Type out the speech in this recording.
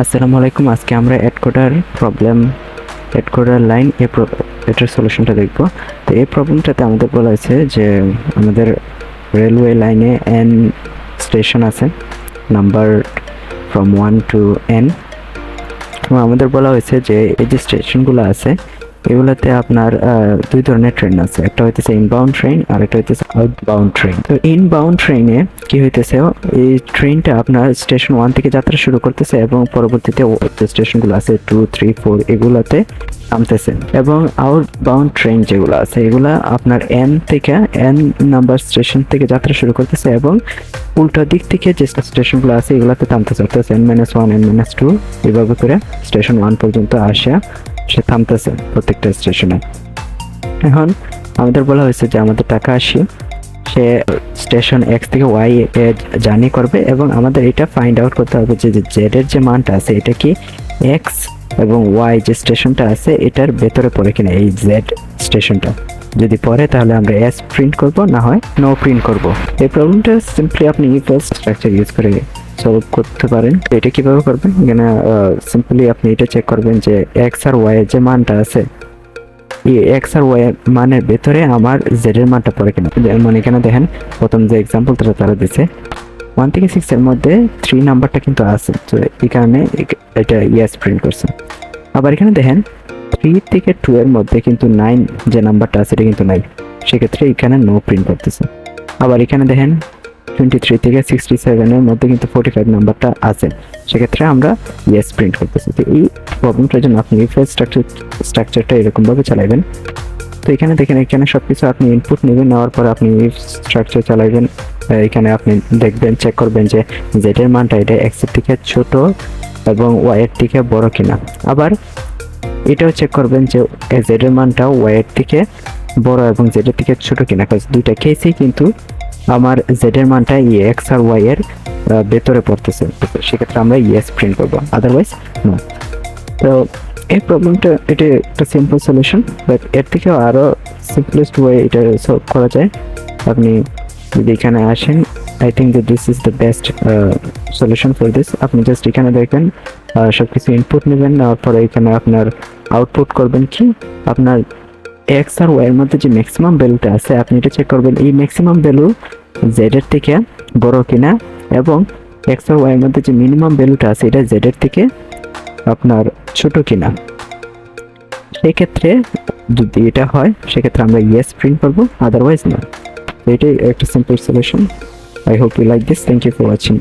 আসসালামু আলাইকুম। আজকে আমরা অ্যাড কোডার লাইন এটার সলিউশনটা দেখব। তো এই প্রবলেমটাতে আমাদের বলা হয়েছে যে আমাদের রেলওয়ে লাইনে n স্টেশন আছে, নাম্বার ফ্রম 1 to n। আমাদের বলা হয়েছে যে এই যে স্টেশনগুলো আছে এগুলাতে আপনার দুই ধরনের ট্রেন আছে, একটা হইতেছে ইনবাউন্ড ট্রেন আর একটা হইতেছে আউটবাউন্ড ট্রেন। তো ইনবাউন্ড ট্রেনে কি হইতেছে, এই ট্রেনটা আপনার স্টেশন 1 থেকে যাত্রা শুরু করতেছে এবং পরবর্তীতে যে স্টেশনগুলো আছে 2, 3, 4 এগুলাতে নামতেছে। এবং আউটবাউন্ড ট্রেন যেগুলো আছে এগুলা আপনার n নাম্বার স্টেশন থেকে যাত্রা শুরু করতেছে এবং উল্টো দিক থেকে যে স্টেশনগুলো আছে এগুলাতে থামতেছে, অর্থাৎ n-1, n-2 এভাবে করে স্টেশন 1 পর্যন্ত আসা সে থামতেছে প্রত্যেকটা স্টেশনে। এখন আমাদের বলা হয়েছে যে আমাদের টাকা 80, সে স্টেশন এক্স থেকে ওয়াই এ জার্নি করবে এবং আমাদের এটা ফাইন্ড আউট করতে হবে যে জেড এর যে মানটা আছে এটা কি এক্স এবং ওয়াই যে স্টেশনটা আছে এটার ভেতরে পড়ে কিনা। এই জেড স্টেশনটা যদি পড়ে তাহলে আমরা এস প্রিন্ট করব, না হয় নো প্রিন্ট করব। এই প্রবলেমটা সিম্পলি আপনি ইফ এলস স্ট্রাকচার ইউজ করে সলভ করতে পারেন। এটা কিভাবে করবেন, এখানে সিম্পলি আপনি এটা চেক করবেন যে এক্স আর ওয়াই এর যে মানটা আছে এই এক্স আর ওয়াই এর মানের ভেতরে আমার জেড এর মানটা পড়ে কিনা। যেমন এখানে দেখেন প্রথম যে এক্সাম্পলটা তারা দিছে 1 থেকে 6 এর মধ্যে 3 নাম্বারটা কিন্তু আছে, তো এই কারণে এটা ইয়েস প্রিন্ট করছে। আবার এখানে দেখেন 3 থেকে 2 এর মধ্যে কিন্তু 9 যে নাম্বারটা আছে এটা কিন্তু নাই, সেক্ষেত্রে এখানে নো প্রিন্ট করতেছে। আবার এখানে দেখেন 23 থেকে 67 এর মধ্যে কিন্তু 45 নাম্বারটা আছে, সেক্ষেত্রে আমরা ইয়েস প্রিন্ট করতেছি। তো এই প্রবলেমটার জন্য আপনি ইফ স্ট্রাকচারটা এরকমভাবে চালাবেন। তো এখানে দেখেন এখানে সবকিছু আপনি ইনপুট নেবেন, নেওয়ার পর আপনি ইফ স্ট্রাকচার চালাবেন। এখানে আপনি দেখবেন, চেক করবেন যে জেড এর মানটা এটা এক্স এর থেকে ছোট এবং ওয়াই এর থেকে বড় কিনা। আবার এটাও চেক করবেন যে জেড এর মানটা ওয়াই এর থেকে বড় এবং জেড এর থেকে ছোট কিনা, কারণ দুইটা কেসেই কিন্তু আমার জেড এর মানটা এক্স আর ওয়াই এর ভেতরে পড়তেছে, সেক্ষেত্রে আমরা ইয়েস প্রিন্ট করবো, আদারওয়াইজ নো। তো এই প্রবলেমটা এটা একটা সিম্পল সলিউশন, বাট এর থেকেও আরও সিম্পলেস্ট ওয়ে এটা সলভ করা যায়। আপনি যদি এখানে আসেন, I think that this is the best solution for this. আপনি জাস্ট এখানে দেখবেন সব কিছু ইনপুট নেবেন, নেওয়ার পরে এখানে আপনার আউটপুট করবেন কি আপনার এক্স আর ওয়াই এর মধ্যে যে ম্যাক্সিমাম ভ্যালুটা আছে আপনি এটা চেক করবেন এই ম্যাক্সিমাম ভ্যালু জেড এর থেকে বড় কিনা, এবং এক্স আর ওয়াই এর মধ্যে যে মিনিমাম ভ্যালুটা আছে এটা জেড এর থেকে আপনার ছোট কিনা। সেক্ষেত্রে যদি এটা হয় সেক্ষেত্রে আমরা ইয়েস প্রিন্ট করবো, আদারওয়াইজ না। এটাই একটা simple solution. I hope you like this. Thank you for watching.